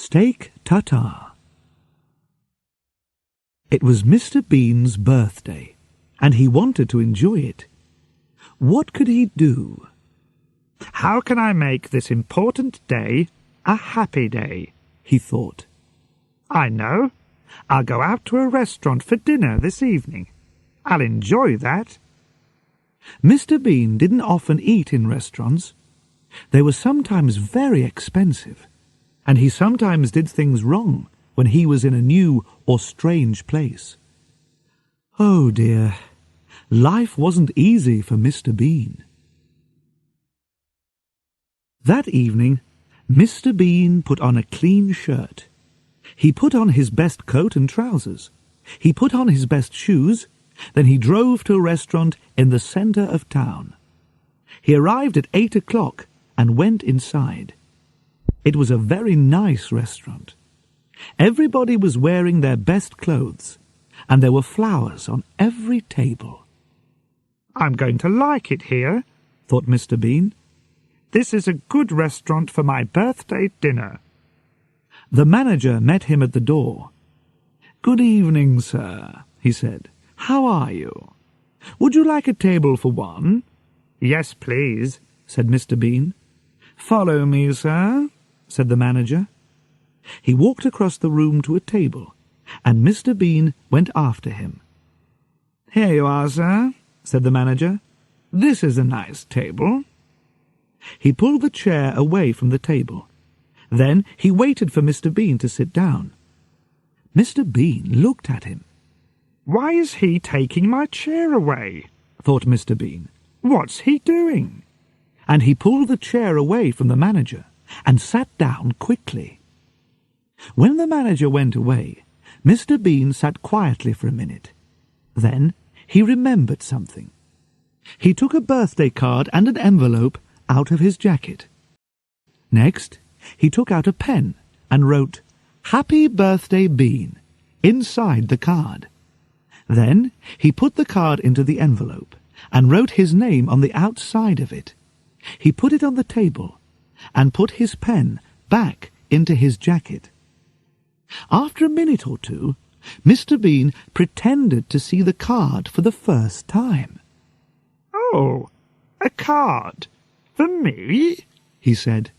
Steak tartare. It was Mr. Bean's birthday, and he wanted to enjoy it. What could he do? How can I make this important day a happy day? He thought. I know. I'll go out to a restaurant for dinner this evening. I'll enjoy that. Mr. Bean didn't often eat in restaurants. They were sometimes very expensive, and he sometimes did things wrong when he was in a new or strange place. Oh dear, life wasn't easy for Mr. Bean. That evening, Mr. Bean put on a clean shirt. He put on his best coat and trousers. He put on his best shoes. Then he drove to a restaurant in the centre of town. He arrived at 8 o'clock and went inside. It was a very nice restaurant. Everybody was wearing their best clothes, and there were flowers on every table. I'm going to like it here, thought Mr. Bean. This is a good restaurant for my birthday dinner. The manager met him at the door. "Good evening, sir," he said. "How are you? Would you like a table for one?" "Yes, please," said Mr. Bean. "Follow me, sir," said the manager. He walked across the room to a table, and Mr. Bean went after him. "Here you are, sir," said the manager. "This is a nice table." He pulled the chair away from the table. Then he waited for Mr. Bean to sit down. Mr. Bean looked at him. "Why is he taking my chair away?" thought Mr. Bean. "What's he doing?" And he pulled the chair away from the manager and sat down quickly. When the manager went away, Mr. Bean sat quietly for a minute. Then he remembered something. He took a birthday card and an envelope out of his jacket. Next, he took out a pen and wrote, "Happy Birthday Bean," inside the card. Then he put the card into the envelope and wrote his name on the outside of it. He put it on the table and put his pen back into his jacket. After a minute or two, Mr. Bean pretended to see the card for the first time. "Oh, a card? For me?" he said.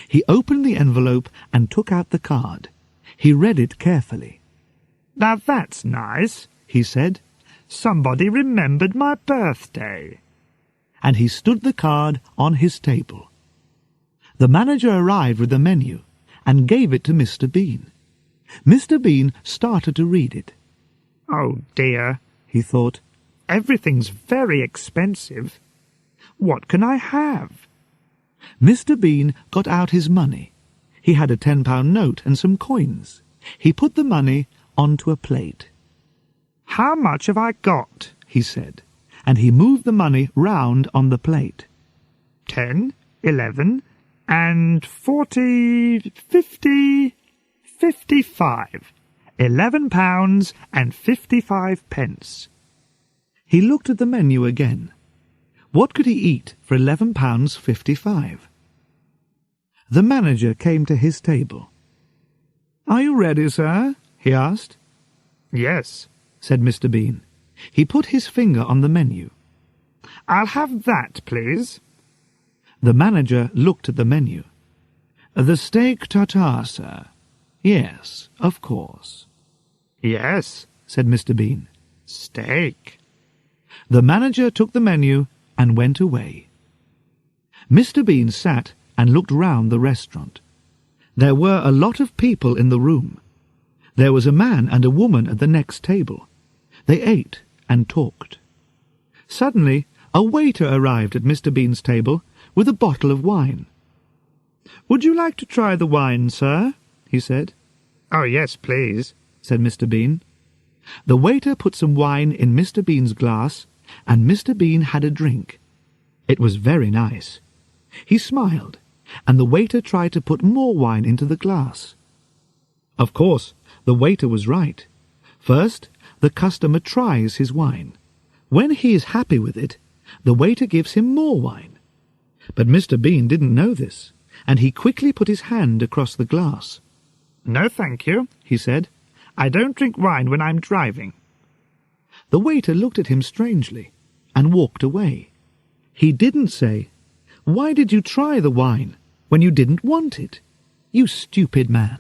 He opened the envelope and took out the card. He read it carefully. "Now that's nice," he said. "Somebody remembered my birthday." And he stood the card on his table. The manager arrived with the menu and gave it to Mr. Bean. Mr. Bean started to read it. "Oh dear," he thought. "Everything's very expensive. What can I have?" Mr. Bean got out his money. He had a £10 note and some coins. He put the money onto a plate. "How much have I got?" he said, and he moved the money round on the plate. 10, 11, and 40, 50, 55. £11 and 55 pence. He looked at the menu again. What could he eat for £11.55? The manager came to his table. "Are you ready, sir?" he asked. "Yes," said Mr. Bean. He put his finger on the menu. "I'll have that, please." The manager looked at the menu. "The steak tartare, sir." "Yes, of course." "Yes," said Mr. Bean. "Steak." The manager took the menu and went away. Mr. Bean sat and looked round the restaurant. There were a lot of people in the room. There was a man and a woman at the next table. They ate and talked. Suddenly, a waiter arrived at Mr. Bean's table with a bottle of wine. "Would you like to try the wine, sir?" he said. "Oh, yes, please," said Mr. Bean. The waiter put some wine in Mr. Bean's glass, and Mr. Bean had a drink. It was very nice. He smiled, and the waiter tried to put more wine into the glass. Of course, the waiter was right. First, the customer tries his wine. When he is happy with it, the waiter gives him more wine. But Mr. Bean didn't know this, and he quickly put his hand across the glass. "No, thank you," he said. "I don't drink wine when I'm driving." The waiter looked at him strangely and walked away. He didn't say, "Why did you try the wine when you didn't want it? You stupid man."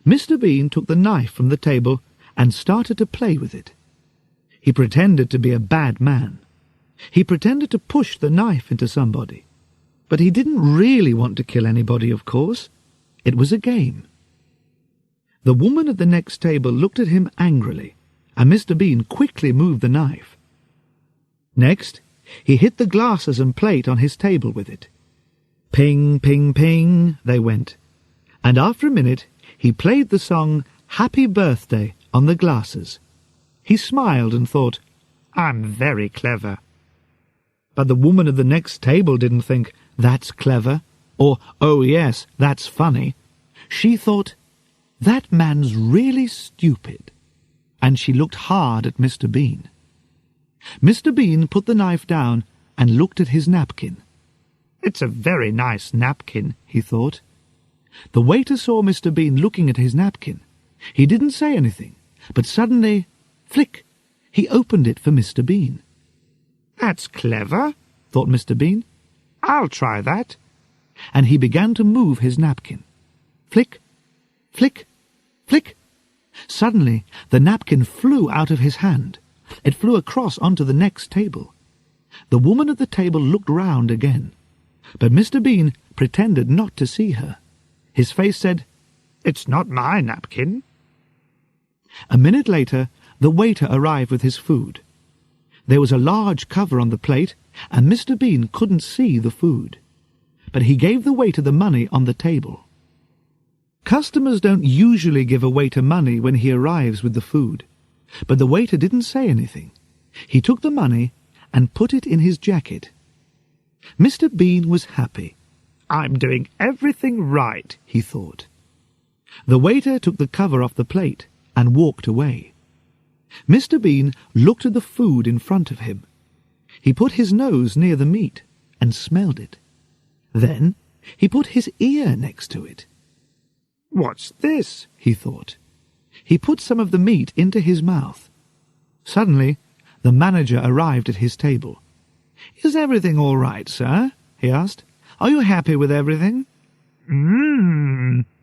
Mr. Bean took the knife from the table and started to play with it. He pretended to be a bad man. He pretended to push the knife into somebody. But he didn't really want to kill anybody, of course. It was a game. The woman at the next table looked at him angrily, and Mr. Bean quickly moved the knife. Next, he hit the glasses and plate on his table with it. Ping, ping, ping, they went. And after a minute, he played the song Happy Birthday on the glasses. He smiled and thought, "I'm very clever." But the woman at the next table didn't think, "That's clever," or, "Oh yes, that's funny." She thought, "That man's really stupid." And she looked hard at Mr. Bean. Mr. Bean put the knife down and looked at his napkin. "It's a very nice napkin," he thought. The waiter saw Mr. Bean looking at his napkin. He didn't say anything, but suddenly, flick, he opened it for Mr. Bean. "That's clever," thought Mr. Bean. "I'll try that." And he began to move his napkin. Flick, flick, flick. Suddenly, the napkin flew out of his hand. It flew across onto the next table. The woman at the table looked round again, but Mr. Bean pretended not to see her. His face said, "It's not my napkin." A minute later, the waiter arrived with his food. There was a large cover on the plate, and Mr. Bean couldn't see the food. But he gave the waiter the money on the table. Customers don't usually give a waiter money when he arrives with the food, but the waiter didn't say anything. He took the money and put it in his jacket. Mr. Bean was happy. "I'm doing everything right," he thought. The waiter took the cover off the plate and walked away. Mr. Bean looked at the food in front of him. He put his nose near the meat and smelled it. Then he put his ear next to it. "What's this?" he thought. He put some of the meat into his mouth. Suddenly, the manager arrived at his table. "Is everything all right, sir?" he asked. "Are you happy with everything?"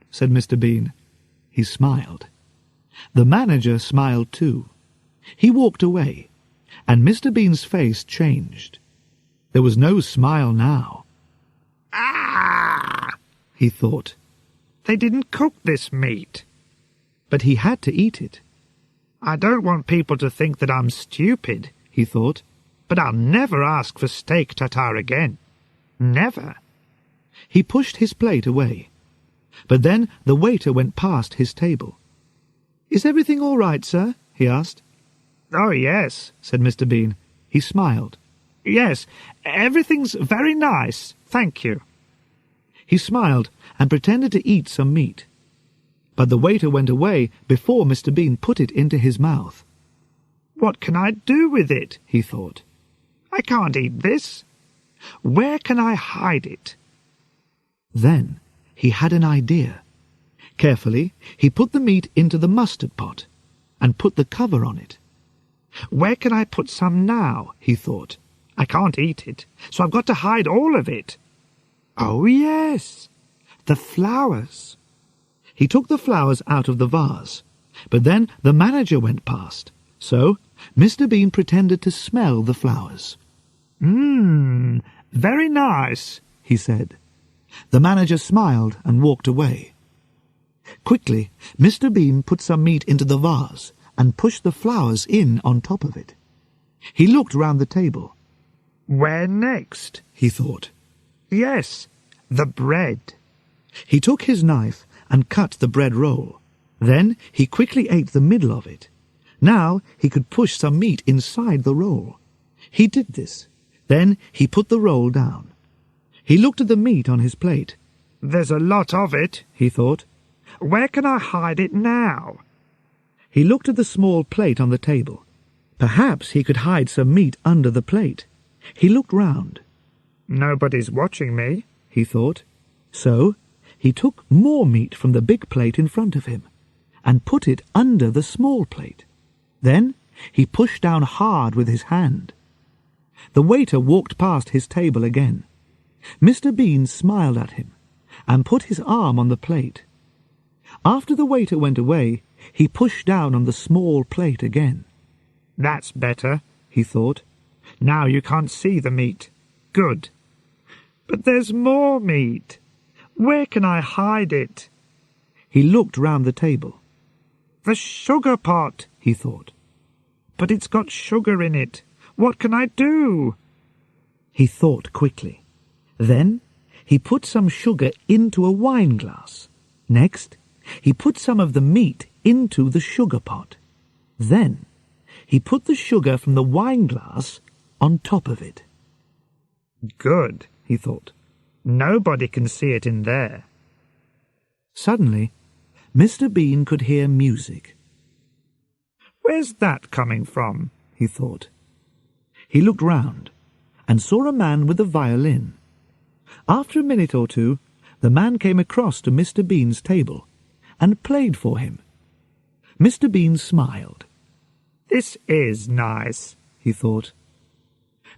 Said Mr. Bean. He smiled. The manager smiled too. He walked away, and Mr. Bean's face changed. There was no smile now. "Ah!" he thought. "They didn't cook this meat." But he had to eat it. "I don't want people to think that I'm stupid," he thought, "but I'll never ask for steak tartare again. Never." He pushed his plate away. But then the waiter went past his table. "Is everything all right, sir?" he asked. "Oh, yes," said Mr. Bean. He smiled. "Yes, everything's very nice, thank you." He smiled and pretended to eat some meat. But the waiter went away before Mr. Bean put it into his mouth. "What can I do with it?" he thought. "I can't eat this. Where can I hide it?" Then he had an idea. Carefully, he put the meat into the mustard pot and put the cover on it. "Where can I put some now?" he thought. "I can't eat it, so I've got to hide all of it. Oh, yes, the flowers." He took the flowers out of the vase, but then the manager went past, so Mr. Bean pretended to smell the flowers. Very nice," he said. The manager smiled and walked away. Quickly, Mr. Bean put some meat into the vase and pushed the flowers in on top of it. He looked round the table. "Where next?" he thought. "Yes, the bread." He took his knife and cut the bread roll. Then he quickly ate the middle of it. Now he could push some meat inside the roll. He did this. Then he put the roll down. He looked at the meat on his plate. "There's a lot of it," he thought. "Where can I hide it now?" He looked at the small plate on the table. Perhaps he could hide some meat under the plate. He looked round. "Nobody's watching me," he thought. So He took more meat from the big plate in front of him and put it under the small plate. Then he pushed down hard with his hand. The waiter walked past his table again. Mr. Bean smiled at him and put his arm on the plate. After the waiter went away, he pushed down on the small plate again. "That's better," he thought. "Now you can't see the meat. Good. But there's more meat. Where can I hide it?" He looked round the table. "The sugar pot," he thought. "But it's got sugar in it. What can I do?" He thought quickly. Then he put some sugar into a wine glass. Next, he put some of the meat into the sugar pot. Then he put the sugar from the wine glass on top of it. "Good," he thought. "Nobody can see it in there." Suddenly, Mr. Bean could hear music. "Where's that coming from?" he thought. He looked round and saw a man with a violin. After a minute or two, the man came across to Mr. Bean's table and played for him. Mr. Bean smiled. "This is nice," he thought.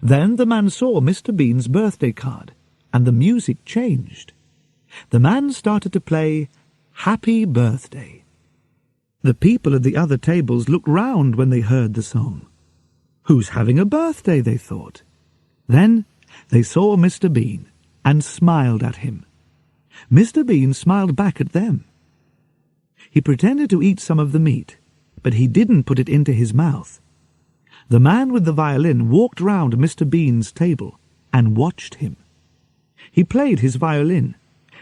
Then the man saw Mr. Bean's birthday card, and the music changed. The man started to play Happy Birthday. The people at the other tables looked round when they heard the song. Who's having a birthday, they thought. Then they saw Mr. Bean and smiled at him. Mr. Bean smiled back at them. He pretended to eat some of the meat, but he didn't put it into his mouth. The man with the violin walked round Mr. Bean's table and watched him. He played his violin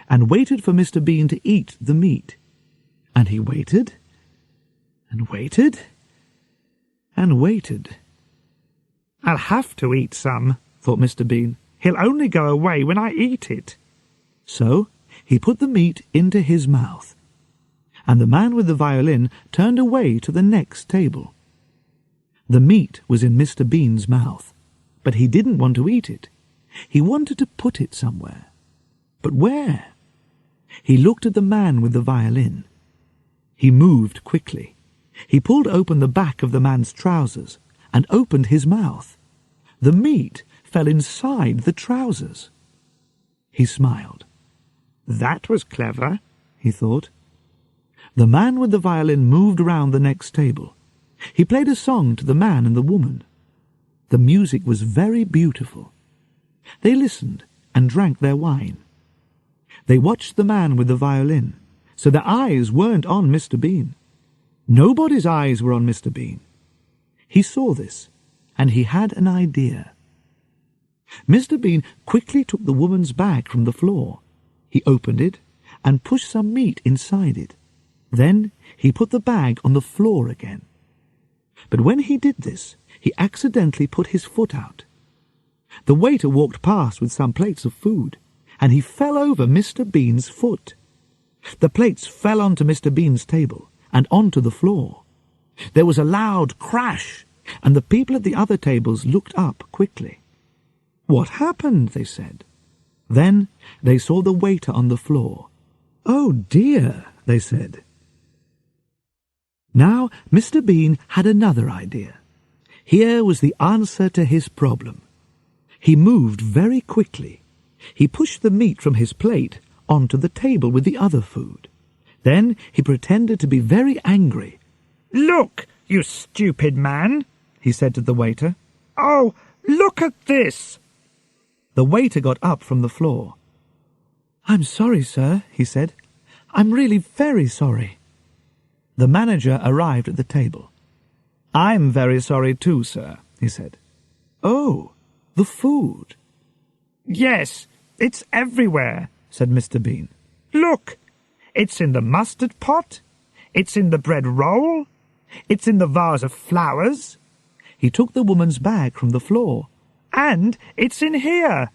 and waited for Mr. Bean to eat the meat. And he waited and waited and waited. "I'll have to eat some," thought Mr. Bean. "He'll only go away when I eat it." So he put the meat into his mouth, and the man with the violin turned away to the next table. The meat was in Mr. Bean's mouth, but he didn't want to eat it. He wanted to put it somewhere. But where? He looked at the man with the violin. He moved quickly. He pulled open the back of the man's trousers and opened his mouth. The meat fell inside the trousers. He smiled. "That was clever," he thought. The man with the violin moved round the next table. He played a song to the man and the woman. The music was very beautiful. They listened and drank their wine. They watched the man with the violin, so their eyes weren't on Mr. Bean. Nobody's eyes were on Mr. Bean. He saw this, and he had an idea. Mr. Bean quickly took the woman's bag from the floor. He opened it and pushed some meat inside it. Then he put the bag on the floor again. But when he did this, he accidentally put his foot out. The waiter walked past with some plates of food, and he fell over Mr. Bean's foot. The plates fell onto Mr. Bean's table and onto the floor. There was a loud crash, and the people at the other tables looked up quickly. "What happened?" they said. Then they saw the waiter on the floor. "Oh dear," they said. Now Mr. Bean had another idea. Here was the answer to his problem. He moved very quickly. He pushed the meat from his plate onto the table with the other food. Then he pretended to be very angry. "Look, you stupid man," he said to the waiter. "Oh, look at this." The waiter got up from the floor. "I'm sorry, sir," he said. "I'm really very sorry." The manager arrived at the table. "I'm very sorry too, sir," he said. "Oh, the food." "Yes, it's everywhere," said Mr. Bean. "Look, it's in the mustard pot, it's in the bread roll, it's in the vase of flowers." He took the woman's bag from the floor. "And it's in here."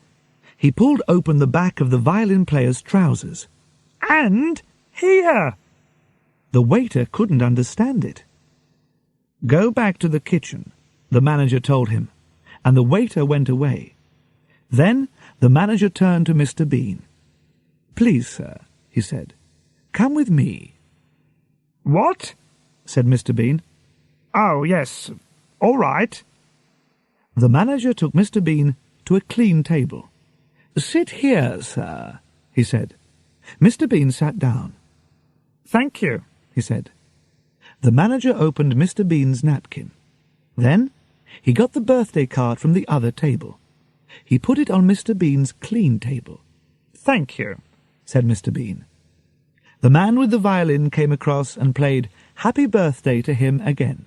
He pulled open the back of the violin player's trousers. "And here." The waiter couldn't understand it. "Go back to the kitchen," the manager told him, and the waiter went away. Then the manager turned to Mr. Bean. "Please, sir," he said. "Come with me." "What?" said Mr. Bean. "Oh, yes, all right." The manager took Mr. Bean to a clean table. "Sit here, sir," he said. Mr. Bean sat down. "Thank you," he said. The manager opened Mr. Bean's napkin. Then he got the birthday card from the other table. He put it on Mr. Bean's clean table. "Thank you," said Mr. Bean. The man with the violin came across and played Happy Birthday to him again.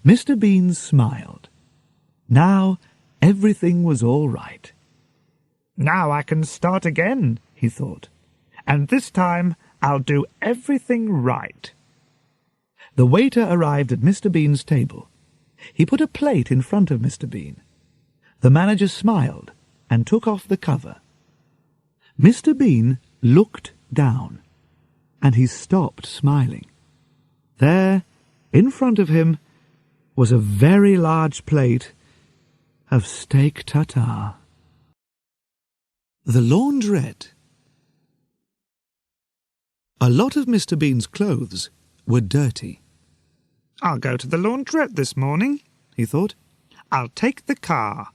Mr. Bean smiled. Now everything was all right. "Now I can start again," he thought. "And this time I'll do everything right." The waiter arrived at Mr. Bean's table. He put a plate in front of Mr. Bean. The manager smiled and took off the cover. Mr. Bean looked down, and he stopped smiling. There, in front of him, was a very large plate of steak tartare. The launderette. A lot of Mr. Bean's clothes were dirty. "I'll go to the launderette this morning," he thought. "I'll take the car."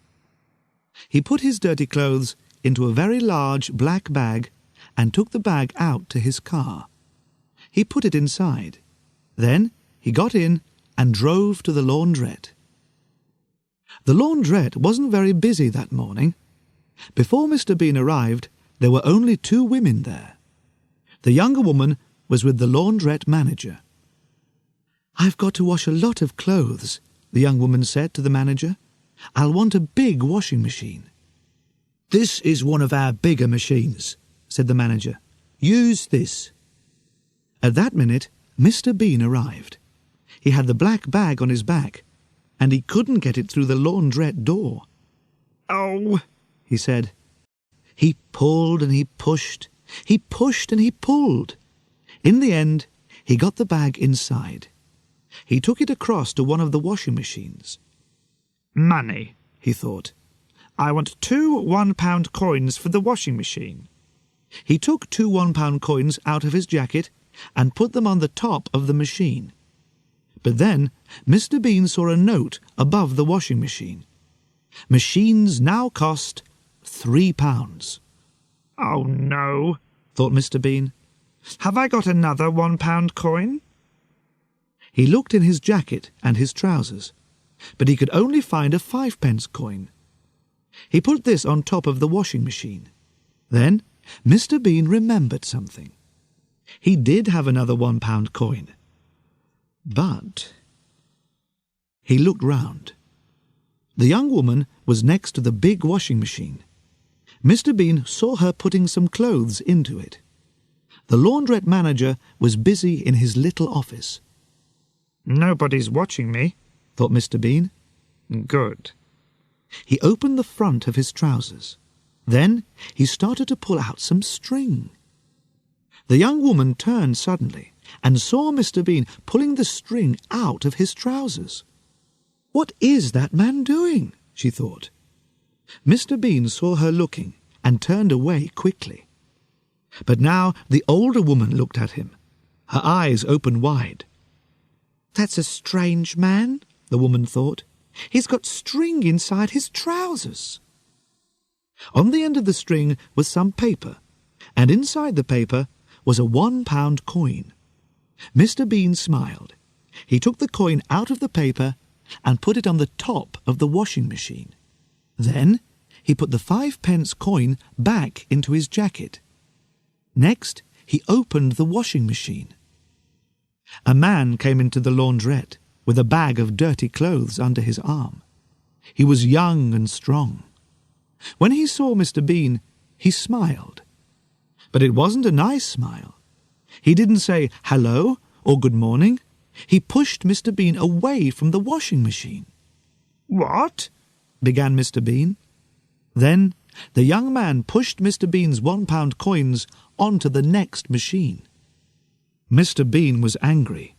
He put his dirty clothes into a very large black bag and took the bag out to his car. He put it inside. Then he got in and drove to the launderette. The launderette wasn't very busy that morning. Before Mr. Bean arrived, there were only 2 women there. The younger woman was with the launderette manager. "I've got to wash a lot of clothes," the young woman said to the manager. "I'll want a big washing machine." "This is one of our bigger machines," said the manager. "Use this." At that minute, Mr. Bean arrived. He had the black bag on his back, and he couldn't get it through the launderette door. "Oh," he said. He pulled and he pushed. He pushed and he pulled. In the end, he got the bag inside. He took it across to one of the washing machines. "Money," he thought. "I want 2 one-pound coins for the washing machine." He took 2 one-pound coins out of his jacket and put them on the top of the machine. But then Mr. Bean saw a note above the washing machine. Machines now cost £3. "Oh, no," thought Mr. Bean. "Have I got another one-pound coin?" He looked in his jacket and his trousers, but he could only find a 5-pence coin. He put this on top of the washing machine. Then Mr. Bean remembered something. He did have another 1-pound coin. But he looked round. The young woman was next to the big washing machine. Mr. Bean saw her putting some clothes into it. The launderette manager was busy in his little office. "Nobody's watching me," thought Mr. Bean. "Good." He opened the front of his trousers. Then he started to pull out some string. The young woman turned suddenly and saw Mr. Bean pulling the string out of his trousers. "What is that man doing?" she thought. Mr. Bean saw her looking and turned away quickly. But now the older woman looked at him, her eyes open wide. "That's a strange man," the woman thought. "He's got string inside his trousers." On the end of the string was some paper, and inside the paper was a 1-pound coin. Mr. Bean smiled. He took the coin out of the paper and put it on the top of the washing machine. Then he put the 5-pence coin back into his jacket. Next, he opened the washing machine. A man came into the launderette with a bag of dirty clothes under his arm. He was young and strong. When he saw Mr. Bean, he smiled. But it wasn't a nice smile. He didn't say hello or good morning. He pushed Mr. Bean away from the washing machine. "What?" began Mr. Bean. Then the young man pushed Mr. Bean's 1-pound coins onto the next machine. Mr. Bean was angry.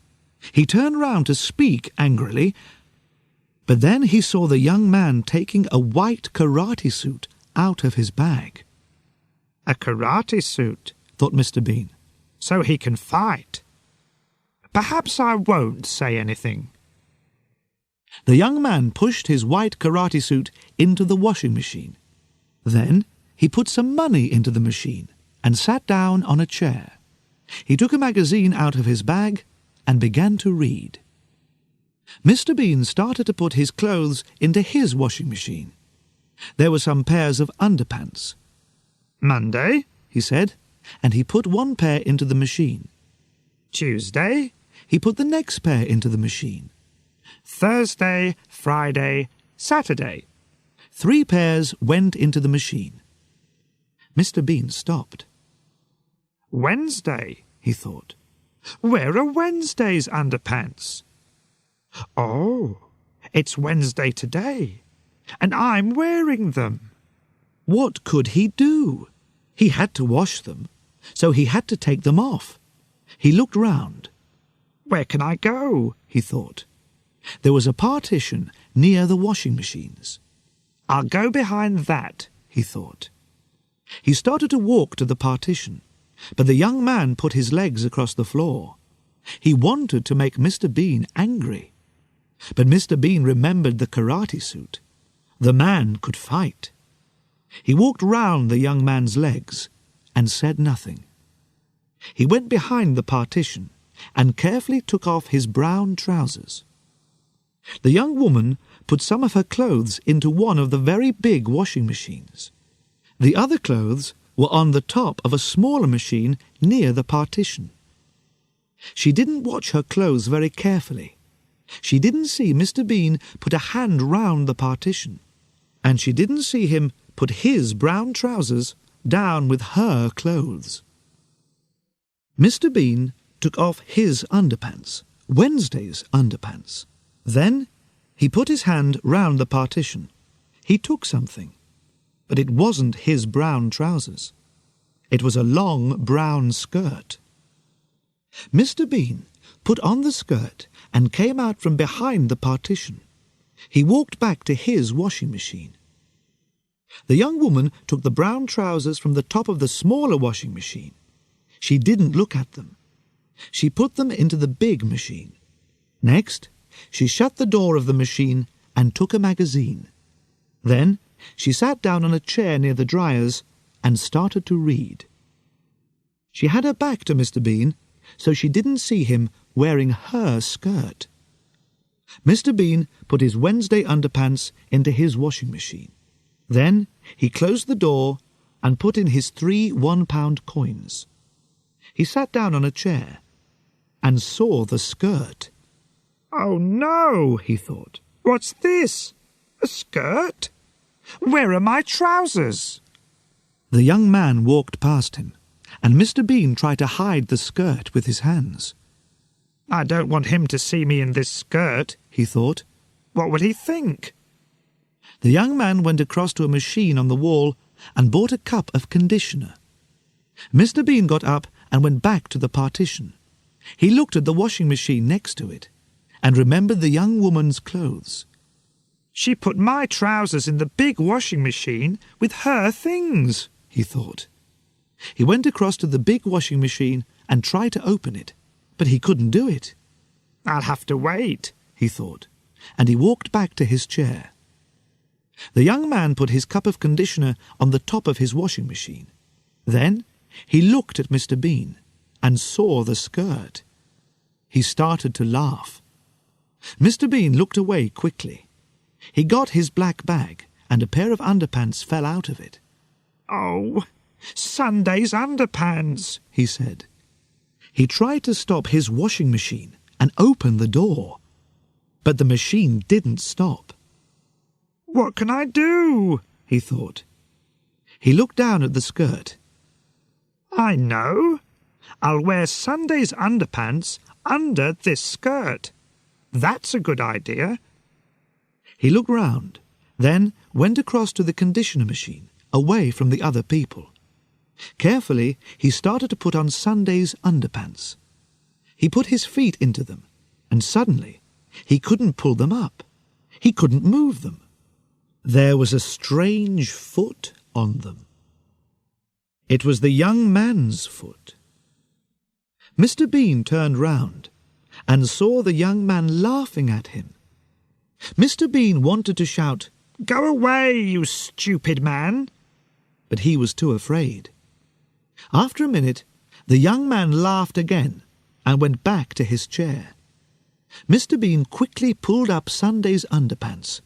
He turned round to speak angrily, but then he saw the young man taking a white karate suit out of his bag. "A karate suit," thought Mr. Bean. so he can fight. Perhaps I won't say anything. The young man pushed his white karate suit into the washing machine. Then he put some money into the machine and sat down on a chair. He took a magazine out of his bag and began to read. Mr. Bean started to put his clothes into his washing machine. There were some pairs of underpants. Monday, he said, and he put one pair into the machine. Tuesday, he put the next pair into the machine. Thursday, Friday, Saturday. 3 pairs went into the machine. Mr. Bean stopped. Wednesday, he thought. Where are Wednesday's underpants? Oh, it's Wednesday today, and I'm wearing them. What could he do? He had to wash them, so he had to take them off. He looked round. Where can I go? He thought. There was a partition near the washing machines. I'll go behind that, he thought. He started to walk to the partition, but the young man put his legs across the floor. He wanted to make Mr. Bean angry. But Mr. Bean remembered the karate suit. The man could fight. He walked round the young man's legs and said nothing. He went behind the partition and carefully took off his brown trousers. The young woman put some of her clothes into one of the very big washing machines. The other clothes were on the top of a smaller machine near the partition. She didn't watch her clothes very carefully. She didn't see Mr. Bean put a hand round the partition, and she didn't see him put his brown trousers down with her clothes. Mr. Bean took off his underpants, Wednesday's underpants. Then he put his hand round the partition. He took something, but it wasn't his brown trousers. It was a long brown skirt. Mr. Bean put on the skirt and came out from behind the partition. He walked back to his washing machine. The young woman took the brown trousers from the top of the smaller washing machine. She didn't look at them. She put them into the big machine. Next, she shut the door of the machine and took a magazine. Then she sat down on a chair near the dryers and started to read. She had her back to Mr. Bean, so she didn't see him wearing her skirt. Mr. Bean put his Wednesday underpants into his washing machine. Then he closed the door and put in his 3 one-pound coins. He sat down on a chair and saw the skirt. Oh no, he thought. What's this? A skirt? Where are my trousers? The young man walked past him, and Mr. Bean tried to hide the skirt with his hands. I don't want him to see me in this skirt, he thought. What would he think? The young man went across to a machine on the wall and bought a cup of conditioner. Mr. Bean got up and went back to the partition. He looked at the washing machine next to it and remembered the young woman's clothes. She put my trousers in the big washing machine with her things, he thought. He went across to the big washing machine and tried to open it, but he couldn't do it. I'll have to wait, he thought, and he walked back to his chair. The young man put his cup of conditioner on the top of his washing machine. Then he looked at Mr. Bean and saw the skirt. He started to laugh. Mr. Bean looked away quickly. He got his black bag, and a pair of underpants fell out of it. Oh, Sunday's underpants, he said. He tried to stop his washing machine and open the door, but the machine didn't stop. What can I do? He thought. He looked down at the skirt. I know. I'll wear Sunday's underpants under this skirt. That's a good idea. He looked round, then went across to the conditioner machine, away from the other people. Carefully, he started to put on Sunday's underpants. He put his feet into them, and suddenly he couldn't pull them up. He couldn't move them. There was a strange foot on them. It was the young man's foot. Mr. Bean turned round and saw the young man laughing at him. Mr. Bean wanted to shout, "Go away, you stupid man!" but he was too afraid. After a minute, the young man laughed again and went back to his chair. Mr. Bean quickly pulled up Sunday's underpants.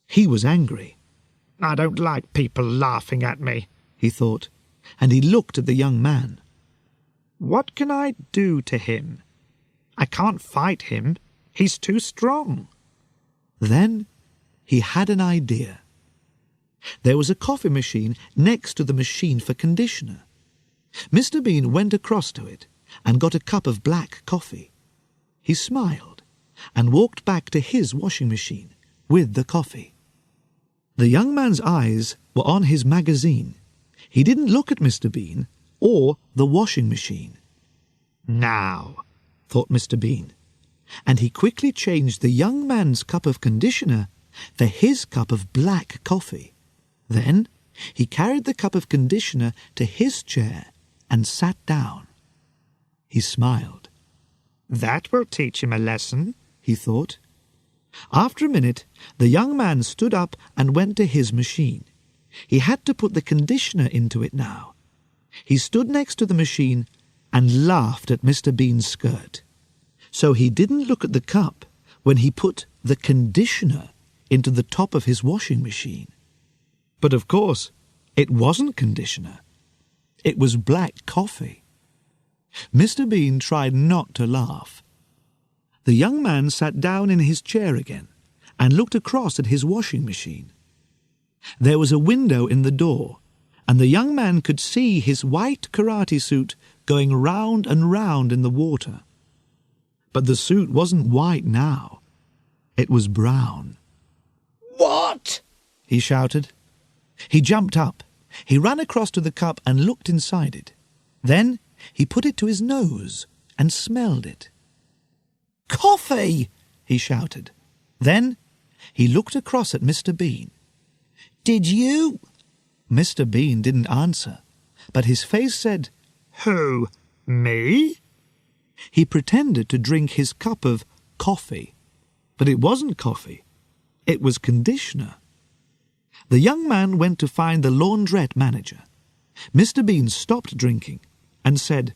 He was angry. "I don't like people laughing at me," he thought, and he looked at the young man. "What can I do to him? I can't fight him. He's too strong." Then he had an idea. There was a coffee machine next to the machine for conditioner. Mr. Bean went across to it and got a cup of black coffee. He smiled and walked back to his washing machine with the coffee. The young man's eyes were on his magazine. He didn't look at Mr. Bean or the washing machine. "Now," thought Mr. Bean, and he quickly changed the young man's cup of conditioner for his cup of black coffee. Then he carried the cup of conditioner to his chair and sat down. He smiled. "That will teach him a lesson," he thought. After a minute, the young man stood up and went to his machine. He had to put the conditioner into it now. He stood next to the machine and laughed at Mr. Bean's skirt. So he didn't look at the cup when he put the conditioner into the top of his washing machine. But of course, it wasn't conditioner. It was black coffee. Mr. Bean tried not to laugh. The young man sat down in his chair again and looked across at his washing machine. There was a window in the door, and the young man could see his white karate suit going round and round in the water. But the suit wasn't white now. It was brown. "What?" he shouted. He jumped up. He ran across to the cup and looked inside it. Then he put it to his nose and smelled it. "Coffee!" he shouted. Then he looked across at Mr. Bean. "Did you—" Mr. Bean didn't answer, but his face said, "Who? Me?" He pretended to drink his cup of coffee, but it wasn't coffee. It was conditioner. The young man went to find the launderette manager. Mr. Bean stopped drinking and said,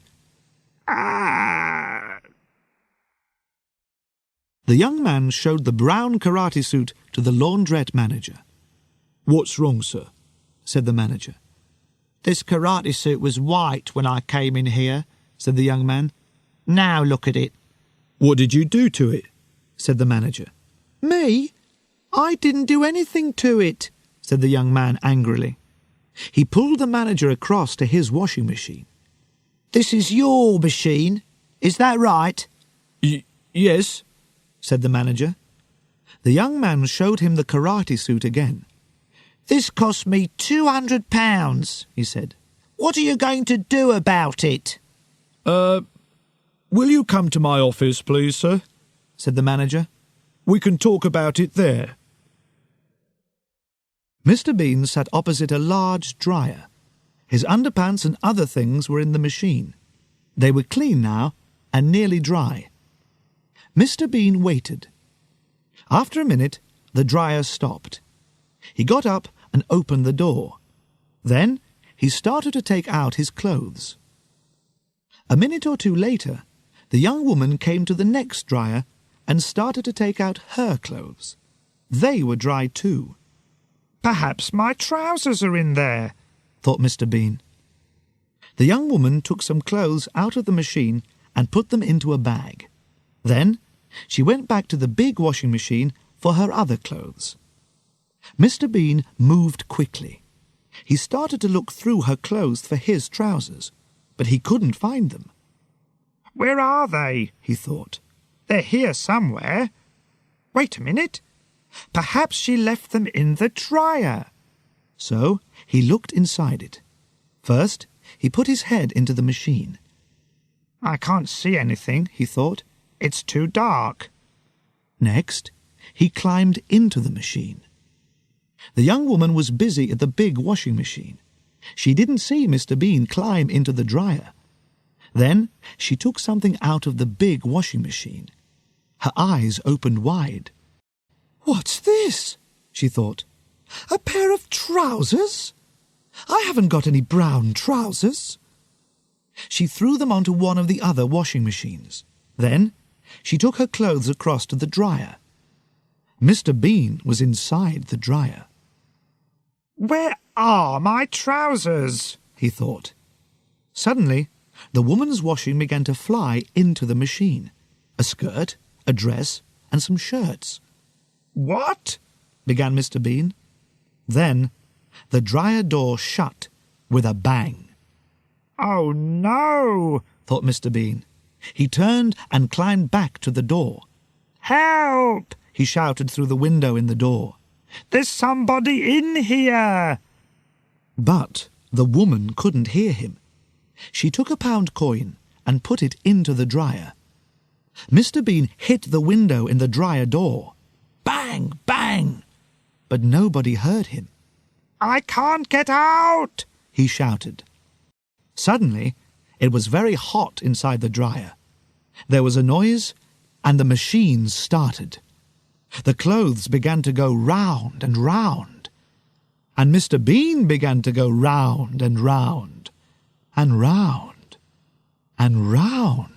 "Ah!" The young man showed the brown karate suit to the launderette manager. "What's wrong, sir?" said the manager. "This karate suit was white when I came in here," said the young man. "Now look at it." "What did you do to it?" said the manager. "Me? I didn't do anything to it," said the young man angrily. He pulled the manager across to his washing machine. "This is your machine, is that right?" Yes," said the manager. The young man showed him the karate suit again. "This cost me £200, he said. "What are you going to do about it?" Will you come to my office, please, sir?" said the manager. "We can talk about it there." Mr. Bean sat opposite a large dryer. His underpants and other things were in the machine. They were clean now and nearly dry. Mr. Bean waited. After a minute, the dryer stopped. He got up and opened the door. Then he started to take out his clothes. A minute or two later, the young woman came to the next dryer and started to take out her clothes. They were dry too. "Perhaps my trousers are in there," thought Mr. Bean. The young woman took some clothes out of the machine and put them into a bag. Then she went back to the big washing machine for her other clothes. Mr. Bean moved quickly. He started to look through her clothes for his trousers, but he couldn't find them. "Where are they?" he thought. "They're here somewhere. Wait a minute. Perhaps she left them in the dryer." So he looked inside it. First, he put his head into the machine. "I can't see anything," he thought. "It's too dark." Next, he climbed into the machine. The young woman was busy at the big washing machine. She didn't see Mr. Bean climb into the dryer. Then she took something out of the big washing machine. Her eyes opened wide. "What's this?" she thought. "A pair of trousers? I haven't got any brown trousers." She threw them onto one of the other washing machines. Then she took her clothes across to the dryer. Mr. Bean was inside the dryer. "Where are my trousers?" he thought. Suddenly, the woman's washing began to fly into the machine. A skirt, a dress, and some shirts. "What?" began Mr. Bean. Then the dryer door shut with a bang. "Oh, no!" thought Mr. Bean. He turned and climbed back to the door. "Help!" he shouted through the window in the door. "There's somebody in here!" But the woman couldn't hear him. She took a pound coin and put it into the dryer. Mr. Bean hit the window in the dryer door. Bang! Bang! But nobody heard him. "I can't get out!" he shouted. Suddenly, it was very hot inside the dryer. There was a noise, and the machine started. The clothes began to go round and round, and Mr. Bean began to go round and round, and round, and round.